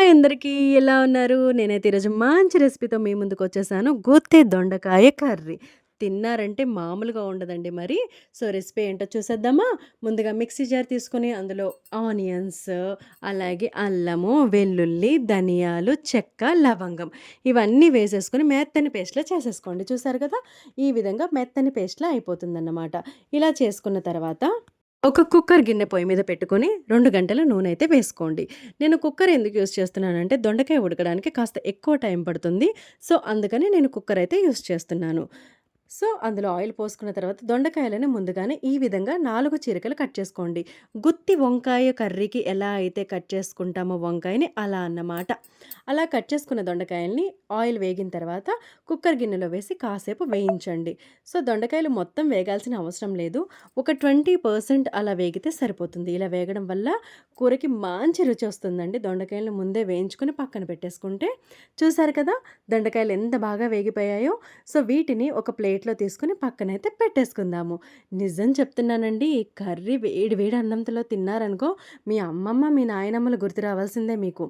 Hi అందరికీ. ఎలా ఉన్నారు? నేనైతే ఈరోజు మంచి రెసిపీతో మీ ముందుకొచ్చేసాను. గుత్తి దొండకాయ కర్రీ. తిన్నారంటే మామూలుగా ఉండదండి మరి. సో, రెసిపీ ఏంటో చూసేద్దామా? ముందుగా మిక్సీ జార్ తీసుకొని అందులో ఆనియన్స్, అలాగే అల్లము, వెల్లుల్లి, ధనియాలు, చెక్క, లవంగం ఇవన్నీ వేసేసుకొని మెత్తని పేస్ట్‌లా చేసేసుకోండి. చూసారు కదా! ఈ విధంగా మెత్తని పేస్ట్‌లా అయిపోతుందన్నమాట. ఇలా చేసుకున్న తర్వాత ఒక కుక్కర్ గిన్నె పొయ్యి మీద పెట్టుకొని 2 గంటల నూనె అయితే వేసుకోండి. నేను కుక్కర్ ఎందుకు యూజ్ చేస్తున్నానంటే దొండకాయ ఉడకడానికి కాస్త ఎక్కువ టైం పడుతుంది. సో, అందుకని నేను కుక్కర్ అయితే యూజ్ చేస్తున్నాను. సో, అందులో ఆయిల్ పోసుకున్న తర్వాత దొండకాయలని ముందుగానే ఈ విధంగా 4 చీలికలు కట్ చేసుకోండి. గుత్తి వంకాయ కర్రీకి ఎలా అయితే కట్ చేసుకుంటామో వంకాయని అలా అన్నమాట. అలా కట్ చేసుకున్న దొండకాయల్ని ఆయిల్ వేగిన తర్వాత కుక్కర్ గిన్నెలో వేసి కాసేపు వేయించండి. సో, దొండకాయలు మొత్తం వేగాల్సిన అవసరం లేదు. ఒక 20% అలా వేగితే సరిపోతుంది. ఇలా వేగడం వల్ల కూరకి మంచి రుచి వస్తుందండి. దొండకాయలను ముందే వేయించుకొని పక్కన పెట్టేసుకుంటే. చూసారు కదా! దొండకాయలు ఎంత బాగా వేగిపోయాయో. సో, వీటిని ఒక ప్లేట్‌లో తీసుకొని పక్కనైతే పెట్టేసుకుందాము. నిజం చెప్తున్నానండి. ఈ కర్రీ వేడి వేడి అన్నంలో తిన్నారనుకో మీ అమ్మమ్మ, మీ నాయనమ్మలు గుర్తు రావాల్సిందే మీకు.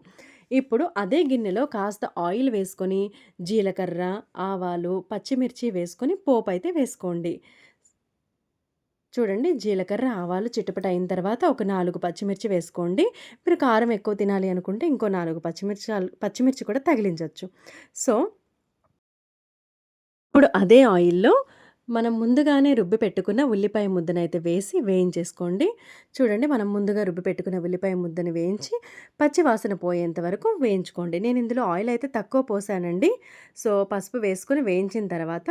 ఇప్పుడు అదే గిన్నెలో కాస్త ఆయిల్ వేసుకొని జీలకర్ర, ఆవాలు, పచ్చిమిర్చి వేసుకొని పోపైతే వేసుకోండి. చూడండి జీలకర్ర, ఆవాలు చిటపట అయిన తర్వాత ఒక 4 పచ్చిమిర్చి వేసుకోండి. మీరు కారం ఎక్కువ తినాలి అనుకుంటే ఇంకో 4 పచ్చిమిర్చి కూడా తగిలించొచ్చు. సో, ఇప్పుడు అదే ఆయిల్‌లో మనం ముందుగానే రుబ్బి పెట్టుకున్న ఉల్లిపాయ ముద్దనైతే వేసి వేయించేసుకోండి. చూడండి మనం ముందుగా రుబ్బి పెట్టుకున్న ఉల్లిపాయ ముద్దని వేయించి పచ్చి వాసన పోయేంత వరకు వేయించుకోండి. నేను ఇందులో ఆయిల్ అయితే తక్కువ పోసానండి. సో, పసుపు వేసుకొని వేయించిన తర్వాత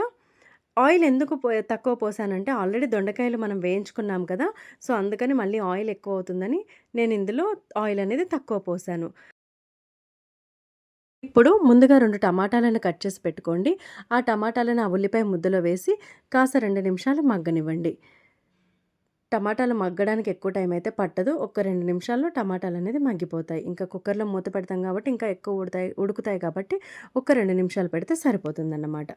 ఆయిల్ ఎందుకు తక్కువ పోసానంటే ఆల్రెడీ దొండకాయలు మనం వేయించుకున్నాం కదా! సో, అందుకని మళ్ళీ ఆయిల్ ఎక్కువ అవుతుందని నేను ఇందులో ఆయిల్ అనేది తక్కువ పోసాను. ఇప్పుడు ముందుగా 2 టమాటాలను కట్ చేసి పెట్టుకోండి. ఆ టమాటాలను ఆ ఉల్లిపాయ ముద్దలో వేసి కాస్త 2 నిమిషాలు మగ్గనివ్వండి. టమాటాలు మగ్గడానికి ఎక్కువ టైం అయితే పట్టదు. ఒక 2 నిమిషాల్లో టమాటాలనేది మగ్గిపోతాయి. ఇంకా కుక్కర్‌లో మూత పెడతాం కాబట్టి ఇంకా ఎక్కువ ఉడుకుతాయి కాబట్టి ఒక 2 నిమిషాలు పెడితే సరిపోతుందన్నమాట.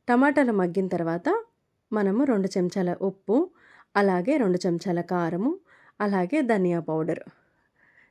టమాటాలు మగ్గిన తర్వాత మనము 2 చెంచాల ఉప్పు, అలాగే 2 చెంచాల కారము, అలాగే ధనియా పౌడర్.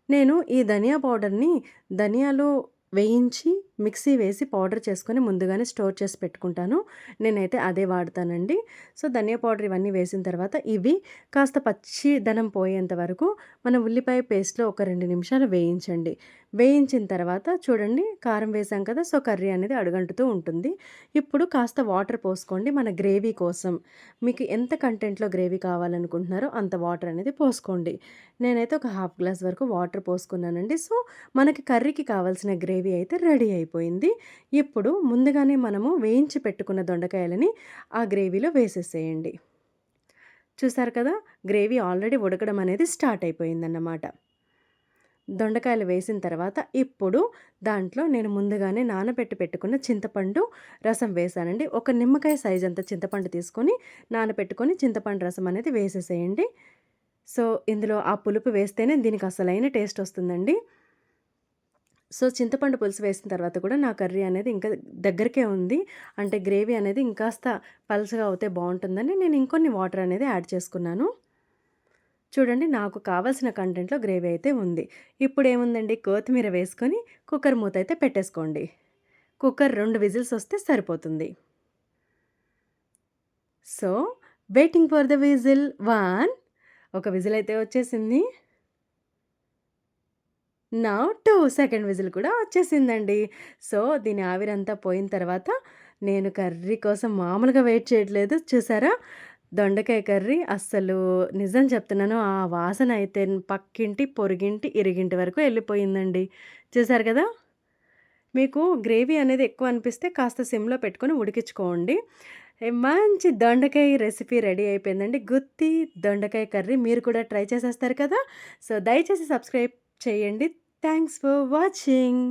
నేను ఈ ధనియా పౌడర్‌ని ధనియాలు వేయించి మిక్సీ వేసి పౌడర్ చేసుకొని ముందుగానే స్టోర్ చేసి పెట్టుకుంటాను. నేనైతే అదే వాడతానండి. సో, ధనియా పౌడర్ ఇవన్నీ వేసిన తర్వాత ఇవి కాస్త పచ్చిదనం పోయేంత వరకు మన ఉల్లిపాయ పేస్ట్‌లో ఒక 2 నిమిషాలు వేయించండి. వేయించిన తర్వాత చూడండి కారం వేసాం కదా! సో, కర్రీ అనేది అడుగంటుతూ ఉంటుంది. ఇప్పుడు కాస్త వాటర్ పోసుకోండి మన గ్రేవీ కోసం. మీకు ఎంత కంటెంట్‌లో గ్రేవీ కావాలనుకుంటున్నారో అంత వాటర్ అనేది పోసుకోండి. నేనైతే ఒక హాఫ్ గ్లాస్ వరకు వాటర్ పోసుకున్నానండి. సో, మనకి కర్రీకి కావాల్సిన గ్రేవీ అయితే రెడీ అయిపోయింది. ఇప్పుడు ముందుగానే మనము వేయించి పెట్టుకున్న దొండకాయలని ఆ గ్రేవీలో వేసేసేయండి. చూసారు కదా! గ్రేవీ ఆల్రెడీ ఉడకడం అనేది స్టార్ట్ అయిపోయిందన్నమాట. దొండకాయలు వేసిన తర్వాత ఇప్పుడు దాంట్లో నేను ముందుగానే నానబెట్టి పెట్టుకున్న చింతపండు రసం వేశానండి. ఒక నిమ్మకాయ సైజ్ అంత చింతపండు తీసుకొని నానబెట్టుకొని చింతపండు రసం అనేది వేసేసేయండి. సో, ఇందులో ఆ పులుపు వేస్తేనే దీనికి అసలైన టేస్ట్ వస్తుందండి. సో, చింతపండు పులుసు వేసిన తర్వాత కూడా నా కర్రీ అనేది ఇంకా దగ్గరికే ఉంది. అంటే గ్రేవీ అనేది ఇంకాస్త పలచగా అవుతే బావుంటుందని నేను ఇంకొన్ని వాటర్ అనేది యాడ్ చేసుకున్నాను. చూడండి నాకు కావాల్సిన కంటెంట్‌లో గ్రేవీ అయితే ఉంది. ఇప్పుడేముందండి కొత్తిమీర వేసుకొని కుక్కర్ మూత అయితే పెట్టేసుకోండి. కుక్కర్ 2 విజిల్స్ వస్తే సరిపోతుంది. So, waiting for the whistle 1 ఒక విజిల్ అయితే వచ్చేసింది. నౌ 2 సెకండ్ విజిల్ కూడా వచ్చేసిందండి. సో, దీని ఆవిరంతా పోయిన తర్వాత నేను కర్రీ కోసం మామూలుగా వెయిట్ చేయట్లేదు. చూసారా? దొండకాయ కర్రీ అస్సలు నిజం చెప్తున్నాను ఆ వాసన అయితే పక్కింటి, పొరుగింటి, ఇరుగింటి వరకు ఎళ్ళిపోయిందండి. చూసారు కదా! మీకు గ్రేవీ అనేది ఎక్కువ అనిపిస్తే కాస్త సిమ్‌లో పెట్టుకొని ఉడికించుకోండి. మంచి దొండకాయ రెసిపీ రెడీ అయిపోయిందండి. గుత్తి దొండకాయ కర్రీ మీరు కూడా ట్రై చేసేస్తారు కదా! సో, దయచేసి సబ్స్క్రైబ్ చేయండి. Thanks for watching.